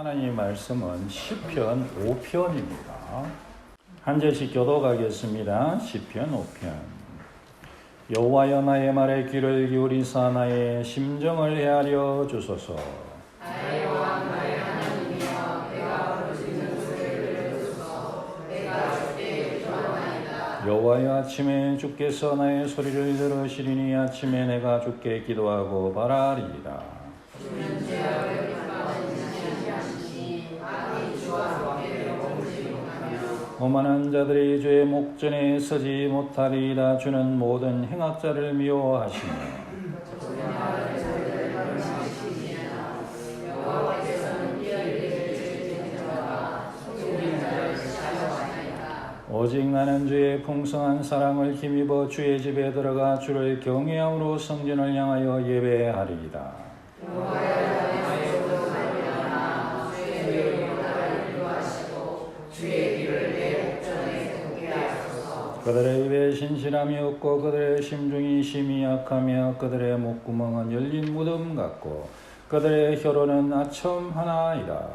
하나님의 말씀은 시편 5편입니다. 한 절씩 교독하겠습니다. 시편 5편. 여호와여 나의 말에 귀를 기울이사 나의 심정을 헤아려 주소서. 나의 여호와 나의 하나님이여 내가 부르짖는 소리를 들으소서. 내가 주께 기도하나이다. 여호와여 아침에 주께서 나의 소리를 들으시리니 아침에 내가 주께 기도하고 바라리이다. 주는 죄악을 오만한 자들이 주의 목전에 서지 못하리이다. 주는 모든 행악자를 미워하시며 오직 나는 주의 풍성한 사랑을 힘입어 주의 집에 들어가 주를 경외함으로 성전을 향하여 예배하리이다. 그들의 입에 신실함이 없고 그들의 심중이 심히 약하며 그들의 목구멍은 열린 무덤 같고 그들의 혀로는 아첨 하나이다.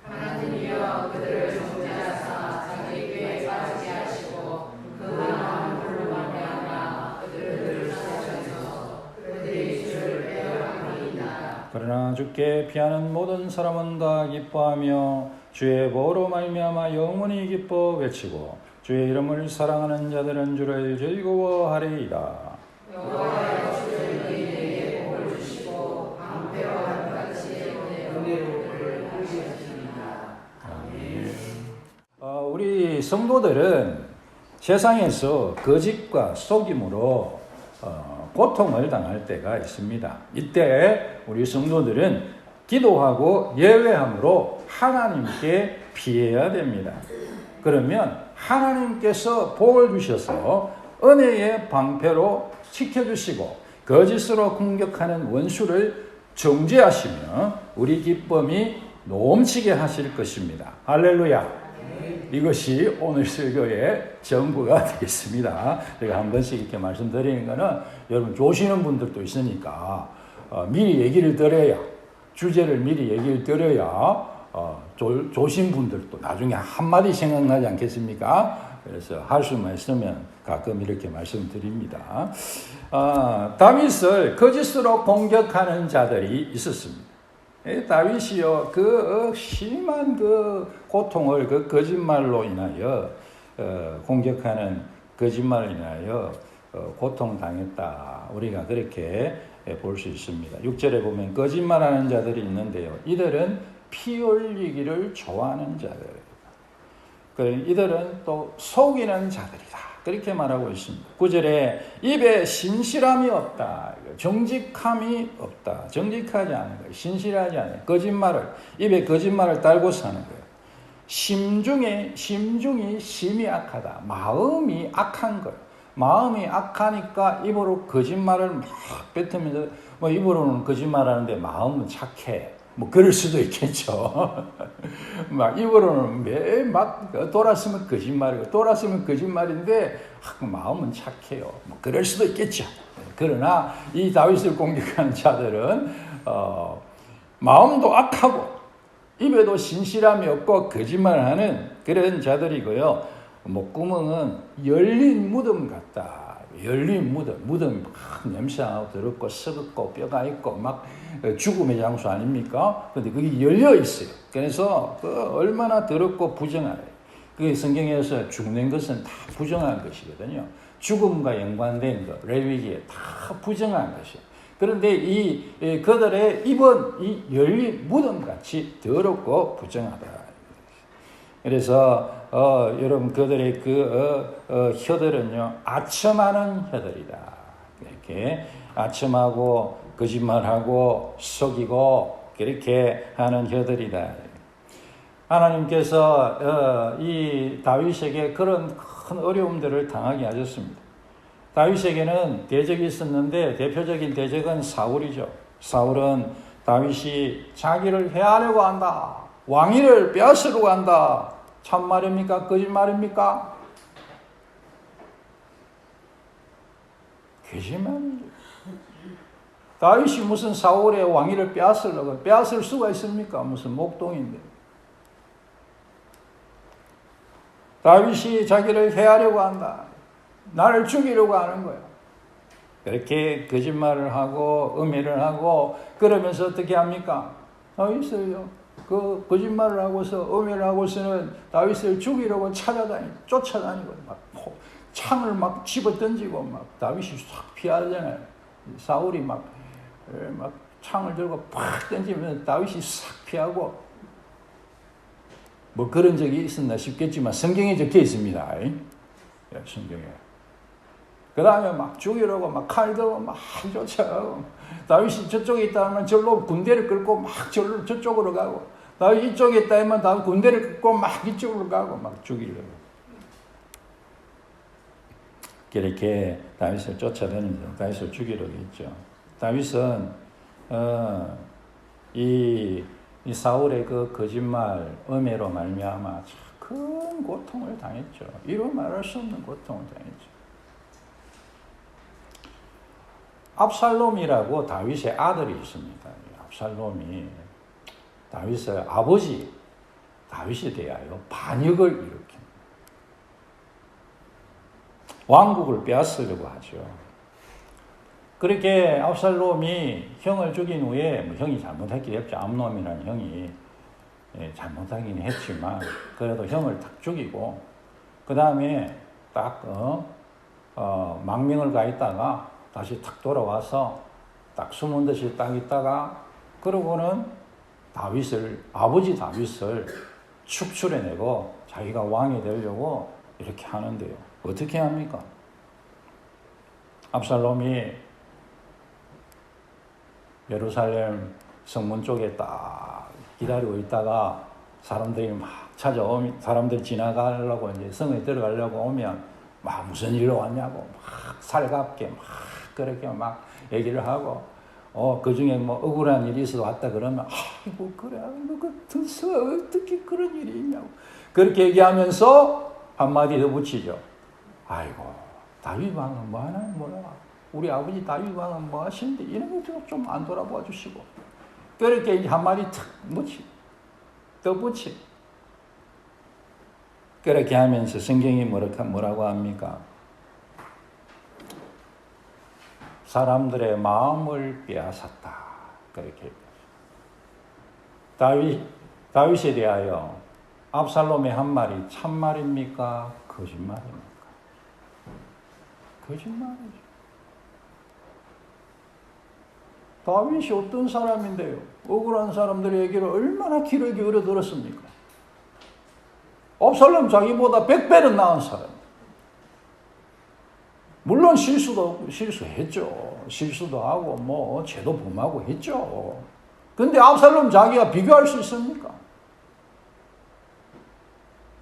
하나님이여 그들을 정죄하사 자기 꾀에 빠지게 하시고 그 많은 불로 말미암아 그들을 사셔서 그들이 주를 배워하리이다. 그러나 주께 피하는 모든 사람은 다 기뻐하며 주의 보호로 말미암아 영원히 기뻐 외치고 주의 이름을 사랑하는 자들은 주를 즐거워하리이다. 여호와여 주는 너희에게 복을 주시고 방패와 같이 은혜로를 보이시니라. 아멘. 우리 성도들은 세상에서 거짓과 속임으로 고통을 당할 때가 있습니다. 이때 우리 성도들은 기도하고 예배함으로 하나님께 피해야 됩니다. 그러면 하나님께서 복을 주셔서 은혜의 방패로 지켜주시고 거짓으로 공격하는 원수를 정죄하시며 우리 기쁨이 넘치게 하실 것입니다. 할렐루야. 이것이 오늘 설교의 전부가 되겠습니다. 제가 한 번씩 이렇게 말씀드리는 것은 여러분 조시는 분들도 있으니까 미리 얘기를 드려야, 주제를 미리 얘기를 드려야 조신 분들도 나중에 한마디 생각나지 않겠습니까? 그래서 할 수만 있으면 가끔 이렇게 말씀드립니다. 다윗을 거짓으로 공격하는 자들이 있었습니다. 다윗이요, 그 심한 그 고통을 그 거짓말로 인하여 공격하는 거짓말로 인하여 고통당했다. 우리가 그렇게 볼 수 있습니다. 6절에 보면 거짓말하는 자들이 있는데요. 이들은 피 흘리기를 좋아하는 자들. 이들은 또 속이는 자들이다. 그렇게 말하고 있습니다. 9절에 입에 신실함이 없다. 정직함이 없다. 정직하지 않은 거예요. 신실하지 않아요. 입에 거짓말을 달고 사는 거예요. 심중이 심히 악하다. 마음이 악한 거예요. 마음이 악하니까 입으로 거짓말을 막 뱉으면서 입으로는 거짓말하는데 마음은 착해. 그럴 수도 있겠죠. 막 입으로는 막 돌았으면 거짓말이고 돌았으면 거짓말인데 마음은 착해요. 그럴 수도 있겠죠. 그러나 이 다윗을 공격하는 자들은 마음도 악하고 입에도 신실함이 없고 거짓말하는 그런 자들이고요. 목구멍은 열린 무덤 같다. 열린 무덤이 막 냄새나고 더럽고 썩었고 뼈가 있고 막 죽음의 장소 아닙니까? 근데 그게 열려 있어요. 그래서 얼마나 더럽고 부정하래. 그게 성경에서 죽는 것은 다 부정한 것이거든요. 죽음과 연관된 것, 레위기에 다 부정한 것이에요. 그런데 그들의 입은 이 열린 무덤같이 더럽고 부정하다. 그래서 여러분 그들의 혀들은요 아첨하는 혀들이다. 이렇게 아첨하고 거짓말하고 속이고 그렇게 하는 혀들이다. 하나님께서 이 다윗에게 그런 큰 어려움들을 당하게 하셨습니다. 다윗에게는 대적이 있었는데 대표적인 대적은 사울이죠. 사울은 다윗이 자기를 해하려고 한다. 왕위를 빼앗으려고 한다. 참말입니까? 거짓말입니까? 거짓말이죠. 다윗이 무슨 사울의 왕위를 빼앗을 수가 있습니까? 무슨 목동인데. 다윗이 자기를 해하려고 한다. 나를 죽이려고 하는 거야. 그렇게 거짓말을 하고 음해를 하고 그러면서 어떻게 합니까? 다윗을요. 그 거짓말을 하고서 음해를 하고서는 다윗을 죽이려고 쫓아다니고 막 창을 막 집어 던지고 막 다윗이 싹 피하잖아요. 사울이 막 창을 들고 팍 던지면 다윗이 싹 피하고 뭐 그런 적이 있었나 싶겠지만 성경에 적혀 있습니다. 성경에. 그 다음에 막 죽이려고 막 칼 들고 막 쫓아가고 다윗이 저쪽에 있다 하면 절로 군대를 끌고 막 저쪽으로 가고 다윗이 이쪽에 있다 하면 다음 군대를 끌고 막 이쪽으로 가고 막 죽이려고. 그렇게 다윗을 쫓아다니면서 다윗을 죽이려고 했죠. 다윗은 이 사울의 그 거짓말, 음해로 말미암아 큰 고통을 당했죠. 이루 말할 수 없는 고통을 당했죠. 압살롬이라고 다윗의 아들이 있습니다. 압살롬이 다윗의 아버지 다윗에 대하여 반역을 일으킵니다. 왕국을 빼앗으려고 하죠. 그렇게 압살롬이 형을 죽인 후에 형이 잘못했긴 했죠. 암놈이라는 형이 잘못하긴 했지만 그래도 형을 딱 죽이고 그 다음에 딱 망명을 가 있다가 다시 탁 돌아와서 딱 숨은 듯이 딱 있다가 그러고는 아버지 다윗을 축출해내고 자기가 왕이 되려고 이렇게 하는데요. 어떻게 합니까? 압살롬이 예루살렘 성문 쪽에 딱 기다리고 있다가 사람들이 막 찾아오면 사람들 지나가려고 이제 성에 들어가려고 오면 막 무슨 일로 왔냐고 막 살갑게 막 그렇게 막 얘기를 하고 그 중에 뭐 억울한 일이 있어서 왔다 그러면 아이고 그래 어떻게 그런 일이 있냐고 그렇게 얘기하면서 한마디 더 붙이죠. 아이고 다윗 왕은 뭐 하나 몰라. 우리 아버지 다윗 왕은 뭐 하시는데 이런 거 좀 안 돌아봐 주시고 그렇게 이제 한마디 탁 더 붙이 그렇게 하면서 성경이 뭐라고 합니까? 사람들의 마음을 빼앗았다. 그렇게 다윗에 대하여 압살롬의 한 말이 참말입니까? 거짓말입니까? 거짓말이죠. 다윗이 어떤 사람인데요? 억울한 사람들의 얘기를 얼마나 귀를 기울여 들었습니까? 압살롬 자기보다 100배는 나은 사람. 물론 실수했죠. 실수도 하고 뭐 죄도 범하고 했죠. 근데 압살롬 자기가 비교할 수 있습니까?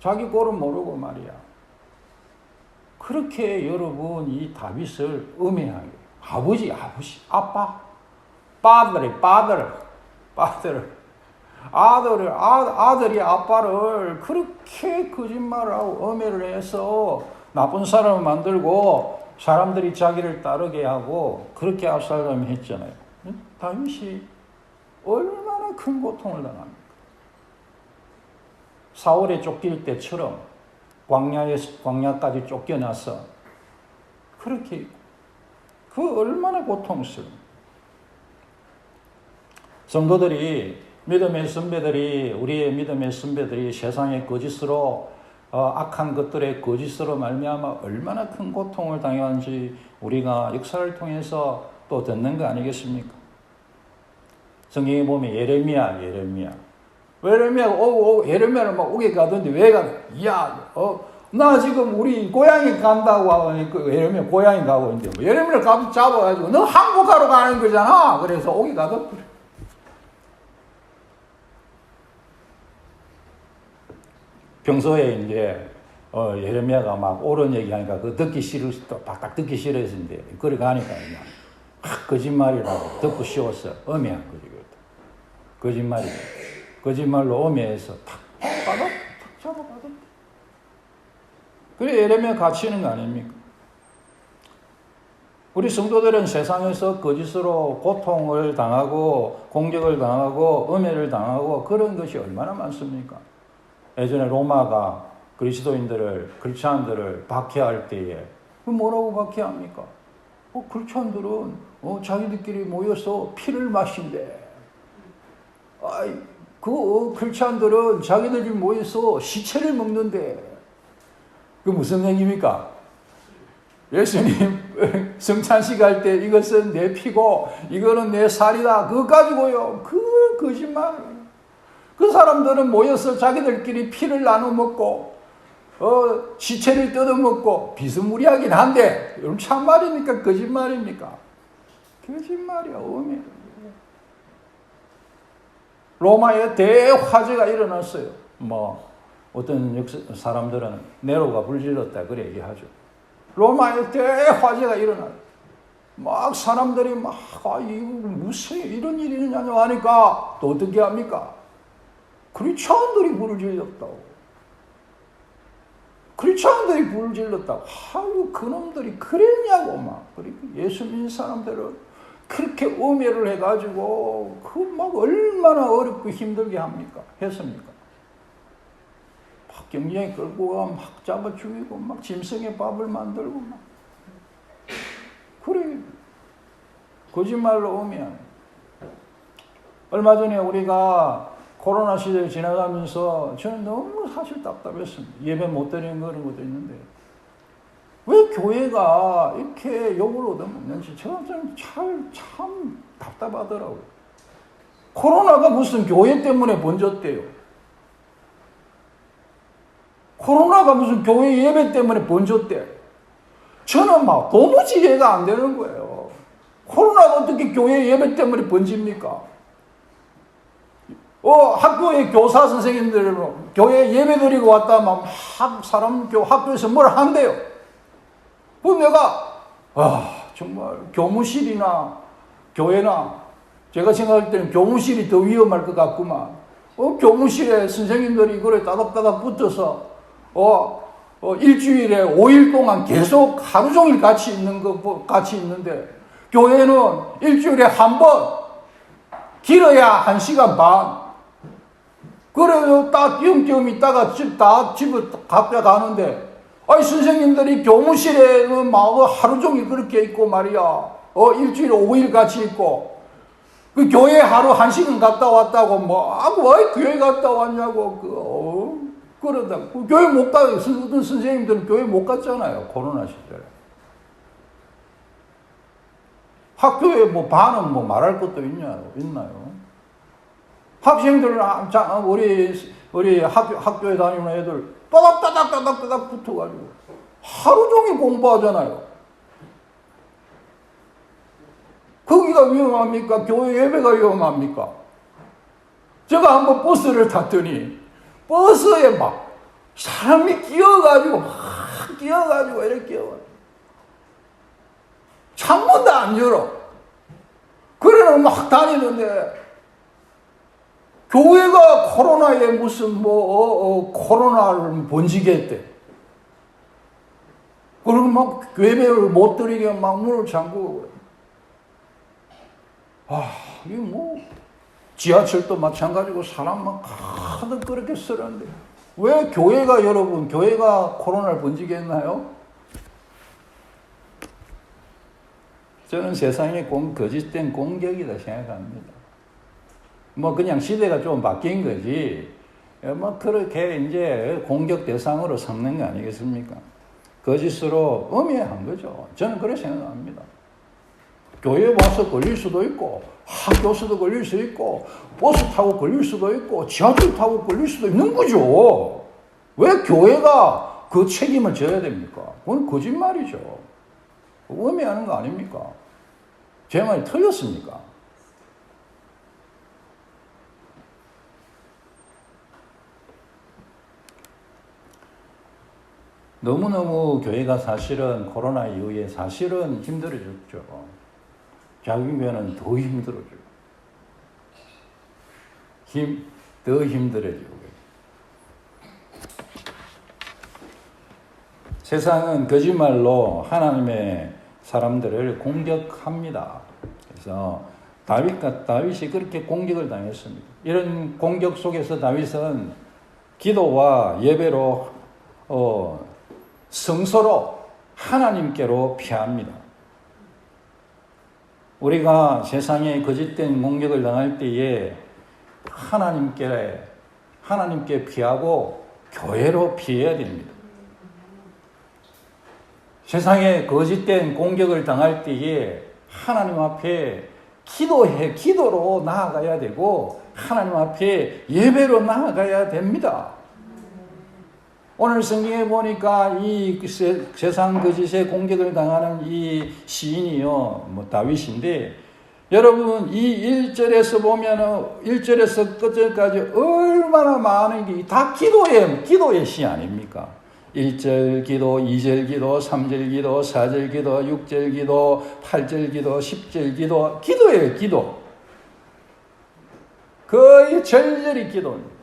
자기 꼴은 모르고 말이야. 그렇게 여러분 이 다윗을 음해하게 아버지, 아빠, 아들이 아빠를 그렇게 거짓말을 하고 음해를 해서 나쁜 사람을 만들고 사람들이 자기를 따르게 하고 그렇게 압살롬이 했잖아요. 다윗이 얼마나 큰 고통을 당합니까? 사울에 쫓길 때처럼 광야까지 쫓겨나서 그렇게 그 얼마나 고통스러워. 성도들이 우리의 믿음의 선배들이 세상의 거짓으로 악한 것들의 거짓으로 말미암아 얼마나 큰 고통을 당하는지 우리가 역사를 통해서 또 듣는 거 아니겠습니까? 성경에 보면 예레미야를 막 오게 가던데 왜 나 지금 우리 고향에 간다고 하고 예레미야 고향에 가고 있는데 예레미야를 잡아가지고 너 항복하러 가는 거잖아. 그래서 오게 가던 평소에 이제 예레미야가 막 옳은 얘기하니까 그 듣기 싫어서 이제 그래 가니까 그냥 거짓말이라고 듣고 쉬웠어. 음해한 거지. 거짓말로 음해해서 탁 잡아가던. 그래 예레미야 갇히는 거 아닙니까? 우리 성도들은 세상에서 거짓으로 고통을 당하고 공격을 당하고 음해를 당하고 그런 것이 얼마나 많습니까? 예전에 로마가 그리스도인들을 크리스찬들을 박해할 때에 뭐라고 박해합니까? 크리스찬들은 자기들끼리 모여서 피를 마신대. 크리스찬들은 자기들이 모여서 시체를 먹는데. 그 무슨 얘기입니까? 예수님 성찬식 할 때 이것은 내 피고 이거는 내 살이다. 그거 가지고요. 그 거짓말. 그 사람들은 모여서 자기들끼리 피를 나눠 먹고 시체를 뜯어 먹고 비스무리하긴 한데 여러분 참말입니까? 거짓말입니까? 거짓말이야. 음해. 로마에 대화재가 일어났어요. 어떤 사람들은 네로가 불질렀다 그래 얘기하죠. 로마에 대화재가 일어나요. 막 사람들이 이거 무슨 이런 일이 있느냐고 하니까 또 어떻게 합니까? 크리스찬들이 불을 질렀다고. 크리스찬들이 불을 질렀다고. 그놈들이 그랬냐고 막. 그리고 예수 믿는 사람들은 그렇게 음해를 해가지고 얼마나 어렵고 힘들게 했습니까? 경쟁에 끌고 가 막 잡아 죽이고 막 짐승의 밥을 만들고 막 그래 거짓말로 오면 얼마 전에 우리가 코로나 시대를 지나가면서 저는 너무 사실 답답했습니다. 예배 못 드리는 그런 것도 있는데 왜 교회가 이렇게 욕을 얻어먹는지 저는 참 답답하더라고요. 코로나가 무슨 교회 때문에 번졌대요. 코로나가 무슨 교회 예배 때문에 번졌대. 저는 도무지 이해가 안 되는 거예요. 코로나가 어떻게 교회 예배 때문에 번집니까? 학교에 교사 선생님들 교회 예배 드리고 왔다면 학교에서 뭘 한대요. 내가 정말 교무실이나 교회나 제가 생각할 때는 교무실이 더 위험할 것 같구만. 교무실에 선생님들이 이거를 따닥따닥 붙어서 일주일에 5일 동안 계속 하루 종일 같이 있는데 교회는 일주일에 한 번 길어야 1시간 반. 그래요. 딱 띄엄띄엄 있다가 집을 각자 가는데 선생님들이 교무실에 하루 종일 그렇게 있고 말이야. 일주일에 5일 같이 있고 그 교회 하루 1시간 갔다 왔다고 왜 교회 갔다 왔냐고 그러다 교회 못 가요. 어떤 선생님들은 교회 못 갔잖아요. 코로나 시절에. 학교에 반은 말할 것도 있나요? 학생들은 우리 학교에 다니는 애들 따닥따닥 붙어가지고 하루 종일 공부하잖아요. 거기가 위험합니까? 교회 예배가 위험합니까? 제가 한번 버스를 탔더니 버스에 사람이 끼어가지고 이렇게 끼어가지고 창문도 안 열어. 그래는 다니는데 교회가 코로나에 무슨 코로나를 번지게 했대. 그리고 예배를 못 드리게 문을 잠그고 이게 지하철도 마찬가지고 사람 가득 그렇게 쓰는데 왜 교회가 코로나를 번지게 했나요? 저는 세상에 거짓된 공격이다 생각합니다. 그냥 시대가 좀 바뀐 거지. 그렇게 이제 공격 대상으로 삼는 거 아니겠습니까? 거짓으로 음해한 거죠. 저는 그렇게 생각합니다. 교회에 와서 걸릴 수도 있고, 학교에서도 걸릴 수 있고, 버스 타고 걸릴 수도 있고, 지하철 타고 걸릴 수도 있는 거죠. 왜 교회가 그 책임을 져야 됩니까? 그건 거짓말이죠. 음해하는 거 아닙니까? 제 말이 틀렸습니까? 너무너무 교회가 사실은 코로나 이후에 사실은 힘들어졌죠. 자기교회는 더 힘들어져요. 더 힘들어지고. 세상은 거짓말로 하나님의 사람들을 공격합니다. 그래서 다윗이 그렇게 공격을 당했습니다. 이런 공격 속에서 다윗은 기도와 예배로 성소로 하나님께로 피합니다. 우리가 세상에 거짓된 공격을 당할 때에 하나님께 피하고 교회로 피해야 됩니다. 세상에 거짓된 공격을 당할 때에 하나님 앞에 기도로 나아가야 되고 하나님 앞에 예배로 나아가야 됩니다. 오늘 성경에 보니까 이 세상 거짓의 공격을 당하는 이 시인이요, 다윗인데, 여러분 이 1절에서 보면은 1절에서 끝절까지 얼마나 많은 게 다 기도의 시 아닙니까? 1절 기도, 2절 기도, 3절 기도, 4절 기도, 6절 기도, 8절 기도, 10절 기도, 기도예요, 기도. 거의 절절히 기도입니다.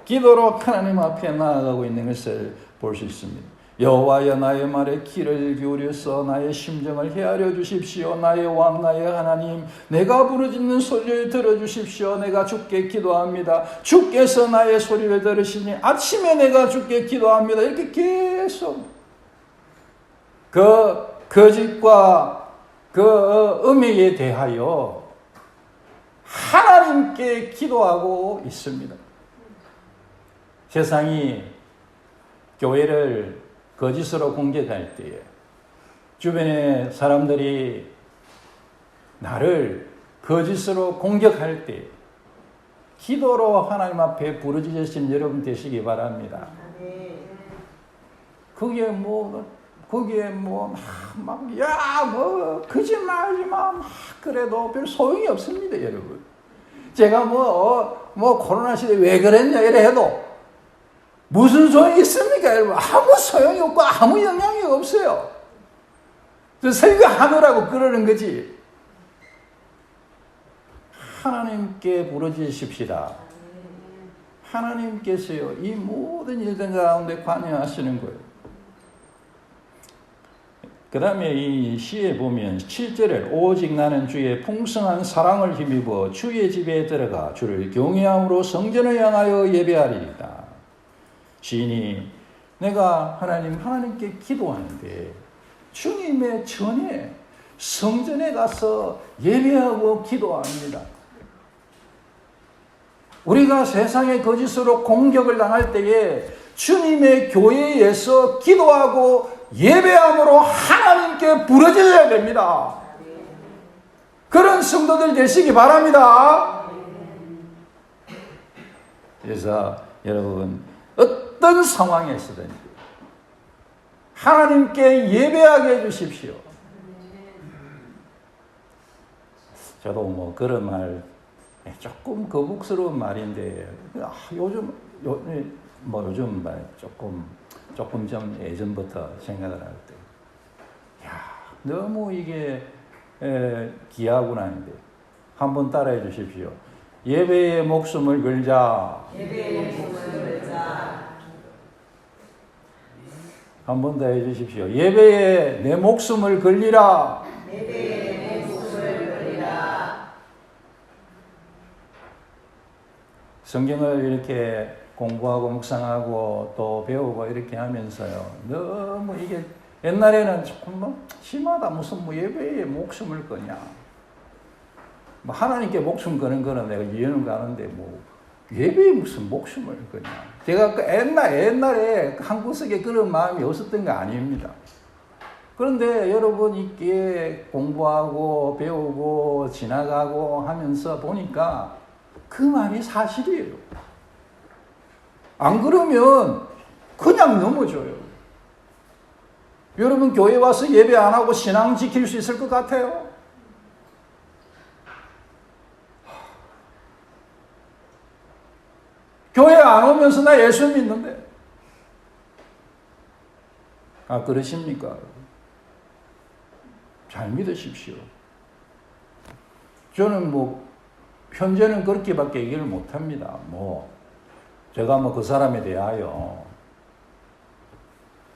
기도로 하나님 앞에 나아가고 있는 것을 볼 수 있습니다. 여호와여 나의 말에 귀를 기울여서 나의 심정을 헤아려 주십시오. 나의 왕 나의 하나님, 내가 부르짖는 소리를 들어주십시오. 내가 주께 기도합니다. 주께서 나의 소리를 들으시니 아침에 내가 주께 기도합니다. 이렇게 계속 그 거짓과 그 음행에 대하여 하나님께 기도하고 있습니다. 세상이 교회를 거짓으로 공격할 때에 주변의 사람들이 나를 거짓으로 공격할 때 기도로 하나님 앞에 부르짖으신 여러분 되시기 바랍니다. 거기에 거짓말하지 마, 그래도 별 소용이 없습니다, 여러분. 제가 코로나 시대에 왜 그랬냐 이래 해도 무슨 소용이 있습니까, 여러분? 아무 소용이 없고 아무 영향이 없어요. 설교하느라고 그러는 거지. 하나님께 부르짖으십시다. 하나님께서요, 이 모든 일들 가운데 관여하시는 거예요. 그 다음에 이 시에 보면 7절에 오직 나는 주의 풍성한 사랑을 힘입어 주의 집에 들어가 주를 경외함으로 성전을 향하여 예배하리이다. 시인이 내가 하나님께 기도하는데 주님의 전에 성전에 가서 예배하고 기도합니다. 우리가 세상의 거짓으로 공격을 당할 때에 주님의 교회에서 기도하고 예배함으로 하나님께 부르짖어야 됩니다. 그런 성도들 되시기 바랍니다. 그래서 여러분 어떤 상황에서든지 하나님께 예배하게 해주십시오. 저도 그런 말 조금 거북스러운 말인데 요즘 말 조금 좀 예전부터 생각을 할 때, 너무 이게 귀하구나 하는데 한번 따라해 주십시오. 예배의 목숨을 걸자. 한 번 더 해 주십시오. 예배에 내 목숨을 걸리라. 성경을 이렇게 공부하고 묵상하고 또 배우고 이렇게 하면서요, 너무 이게 옛날에는 조금 심하다. 무슨 예배에 목숨을 거냐. 하나님께 목숨 거는 거는 내가 이해는 가는데 예배에 무슨 목숨을 거냐. 제가 옛날에 한구석에 그런 마음이 없었던 거 아닙니다. 그런데 여러분 이렇게 공부하고 배우고 지나가고 하면서 보니까 그 말이 사실이에요. 안 그러면 그냥 넘어져요. 여러분 교회 와서 예배 안 하고 신앙 지킬 수 있을 것 같아요? 교회 안 오면서 나 예수 믿는데. 그러십니까? 잘 믿으십시오. 저는 현재는 그렇게밖에 얘기를 못 합니다. 제가 그 사람에 대하여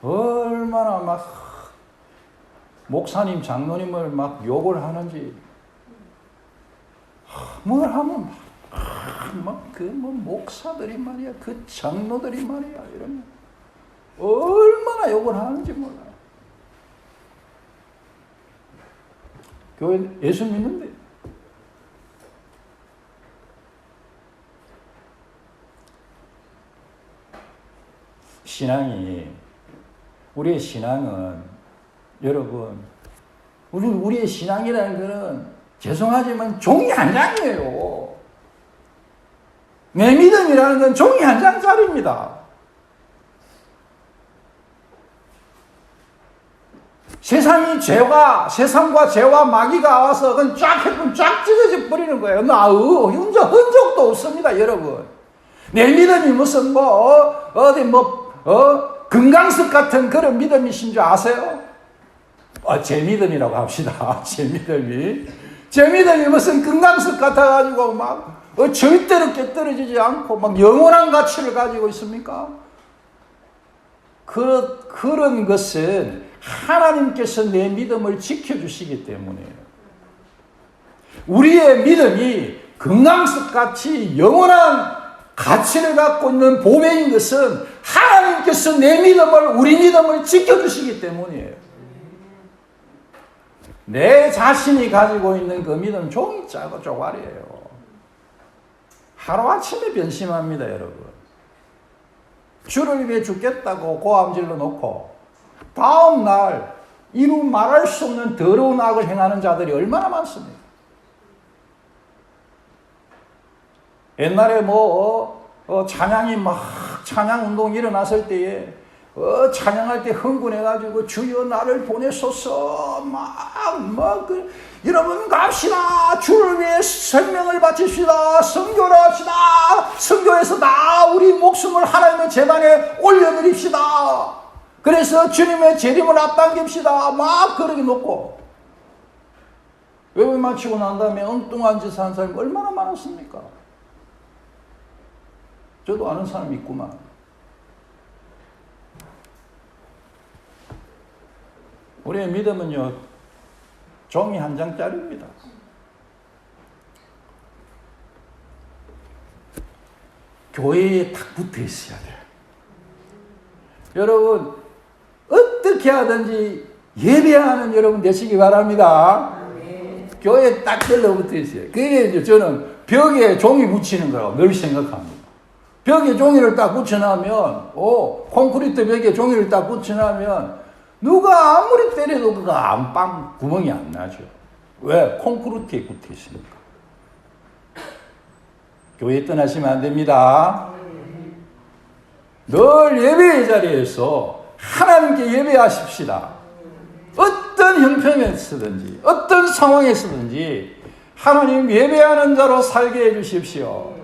얼마나 목사님, 장로님을 막 욕을 하는지, 뭘 하면 목사들이 말이야, 그 장로들이 말이야, 이러면 얼마나 욕을 하는지 몰라요. 교회 예수 믿는데. 우리의 신앙은, 여러분, 우리의 신앙이라는 것은 죄송하지만 종이 한 장이에요. 내 믿음이라는 건 종이 한 장짜리입니다. 세상과 죄와 마귀가 와서 그건 쫙 찢어져 버리는 거예요. 흔적도 없습니다, 여러분. 내 믿음이 무슨 금강석 같은 그런 믿음이신 줄 아세요? 제 믿음이라고 합시다. 제 믿음이 무슨 금강석 같아가지고 절대로 깨떨어지지 않고 영원한 가치를 가지고 있습니까? 그런 것은 하나님께서 내 믿음을 지켜주시기 때문이에요. 우리의 믿음이 금강석같이 영원한 가치를 갖고 있는 보배인 것은 하나님께서 우리 믿음을 지켜주시기 때문이에요. 내 자신이 가지고 있는 그 믿음 종이 짜고 쪼가리예요. 하루아침에 변심합니다, 여러분. 주를 위해 죽겠다고 고함질러 놓고 다음 날 이루 말할 수 없는 더러운 악을 행하는 자들이 얼마나 많습니까? 옛날에 찬양 운동이 일어났을 때에 찬양할 때 흥분해가지고 주여 나를 보내소서 여러분 갑시다. 주를 위해 생명을 바칩시다. 선교를 합시다. 선교에서 우리 목숨을 하나님의 제단에 올려드립시다. 그래서 주님의 재림을 앞당깁시다. 그러게 놓고 외국 마치고 난 다음에 엉뚱한 짓을 하는 사람이 얼마나 많았습니까? 저도 아는 사람이 있구만. 우리의 믿음은요, 종이 한 장짜리입니다. 교회에 딱 붙어 있어야 돼요. 여러분, 어떻게 하든지 예배하는 여러분 되시기 바랍니다. 교회에 딱 들러붙어 있어요. 그게 이제 저는 벽에 종이 붙이는 거라고 늘 생각합니다. 벽에 종이를 딱 붙여놓으면, 콘크리트 벽에 종이를 딱 붙여놓으면, 누가 아무리 때려도 그가 안방 구멍이 안 나죠. 왜? 콘크리트에 붙어 있으니까. 교회 떠나시면 안 됩니다. 늘 예배의 자리에서 하나님께 예배하십시다. 어떤 형편에서든지, 어떤 상황에서든지 하나님 예배하는 자로 살게 해주십시오.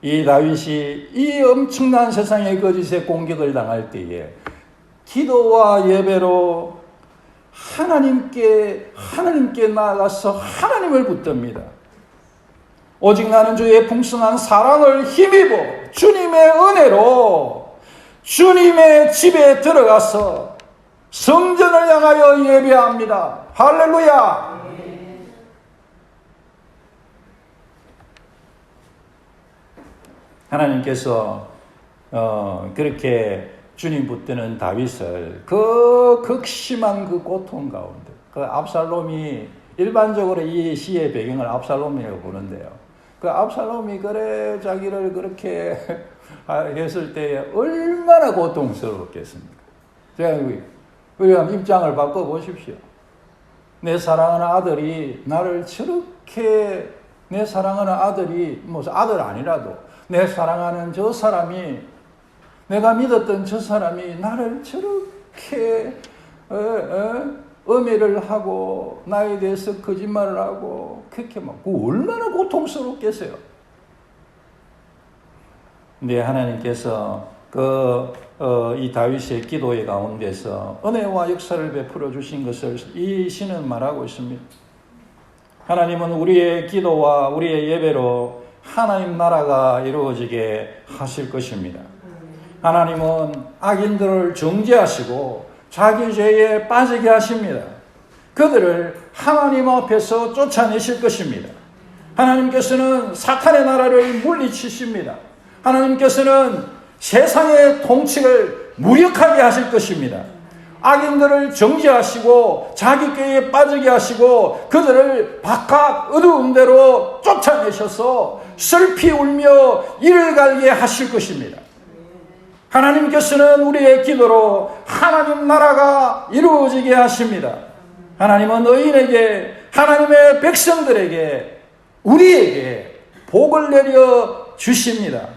이 다윗이 이 엄청난 세상의 거짓의 공격을 당할 때에 기도와 예배로 하나님께 나아가서 하나님을 붙듭니다. 오직 나는 주의 풍성한 사랑을 힘입어 주님의 은혜로 주님의 집에 들어가서 성전을 향하여 예배합니다. 할렐루야. 하나님께서 그렇게 주님 붙드는 다윗을 그 극심한 그 고통 가운데, 그 압살롬이 일반적으로 이 시의 배경을 압살롬이라고 부르는데요. 그 압살롬이 자기를 그렇게 했을 때 얼마나 고통스럽겠습니까? 우리가 입장을 바꿔 보십시오. 내 사랑하는 아들이 나를 저렇게, 내 사랑하는 아들이 아들 아니라도 내 사랑하는 저 사람이, 내가 믿었던 저 사람이 나를 저렇게 음해를 하고 나에 대해서 거짓말을 하고 그렇게 얼마나 고통스럽겠어요. 근데 하나님께서 이 다윗의 기도의 가운데서 은혜와 역사를 베풀어 주신 것을 이 시는 말하고 있습니다. 하나님은 우리의 기도와 우리의 예배로 하나님 나라가 이루어지게 하실 것입니다. 하나님은 악인들을 정죄하시고 자기 죄에 빠지게 하십니다. 그들을 하나님 앞에서 쫓아내실 것입니다. 하나님께서는 사탄의 나라를 물리치십니다. 하나님께서는 세상의 통치를 무력하게 하실 것입니다. 악인들을 정죄하시고 자기 꾀에 빠지게 하시고 그들을 바깥 어두운 데로 쫓아내셔서 슬피 울며 이를 갈게 하실 것입니다. 하나님께서는 우리의 기도로 하나님 나라가 이루어지게 하십니다. 하나님은 의인에게, 하나님의 백성들에게, 우리에게 복을 내려 주십니다.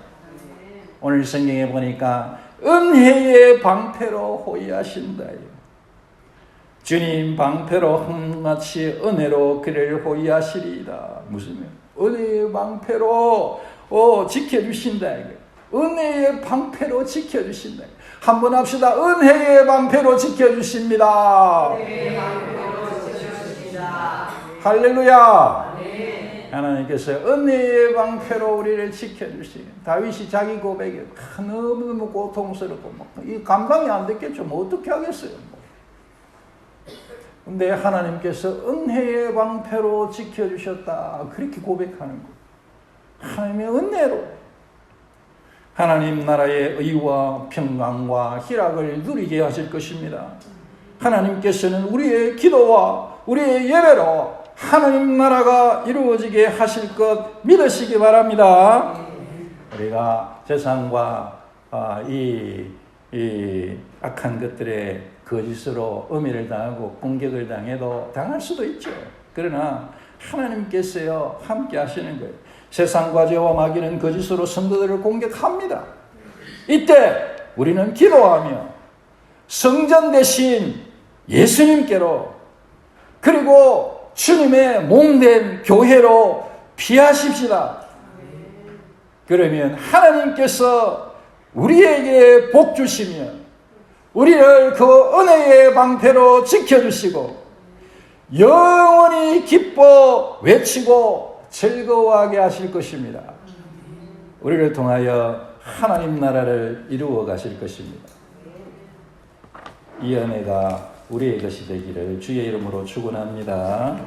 오늘 성경에 보니까 은혜의 방패로 호위하신다. 주님 방패로 한같이 은혜로 그를 호위하시리이다. 무슨 은혜의 방패로 지켜주신다. 은혜의 방패로 지켜주신다. 한번 합시다. 은혜의 방패로 지켜주십니다. 은혜의 방패로 지켜주십니다. 할렐루야. 하나님께서 은혜의 방패로 우리를 지켜주시고, 다윗이 자기 고백에 너무너무 고통스럽고 이 감당이 안 됐겠죠. 뭐 어떻게 하겠어요. 근데 하나님께서 은혜의 방패로 지켜주셨다. 그렇게 고백하는 거예요. 하나님의 은혜로 하나님 나라의 의와 평강과 희락을 누리게 하실 것입니다. 하나님께서는 우리의 기도와 우리의 예배로 하나님 나라가 이루어지게 하실 것 믿으시기 바랍니다. 우리가 세상과 이 악한 것들의 거짓으로 음해를 당하고 공격을 당해도 당할 수도 있죠. 그러나 하나님께서요 함께 하시는 거예요. 세상과 죄와 마귀는 거짓으로 성도들을 공격합니다. 이때 우리는 기도하며 성전 대신 예수님께로, 그리고 주님의 몸된 교회로 피하십시다. 그러면 하나님께서 우리에게 복 주시며 우리를 그 은혜의 방패로 지켜주시고 영원히 기뻐 외치고 즐거워하게 하실 것입니다. 우리를 통하여 하나님 나라를 이루어 가실 것입니다. 이 은혜가 우리의 것이 되기를 주의 이름으로 축원합니다.